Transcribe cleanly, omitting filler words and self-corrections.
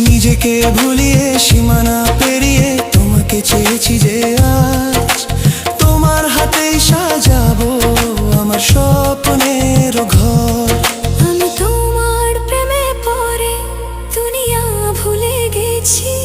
নিজেকে ভুলিয়ে সীমানা পেরিয়ে তোমাকে চেয়েছি যে আজ তোমার হাতেই সাজাবো আমার স্বপ্নের ঘর। আমি তোমার প্রেমে পড়ে দুনিয়া ভুলে গেছি।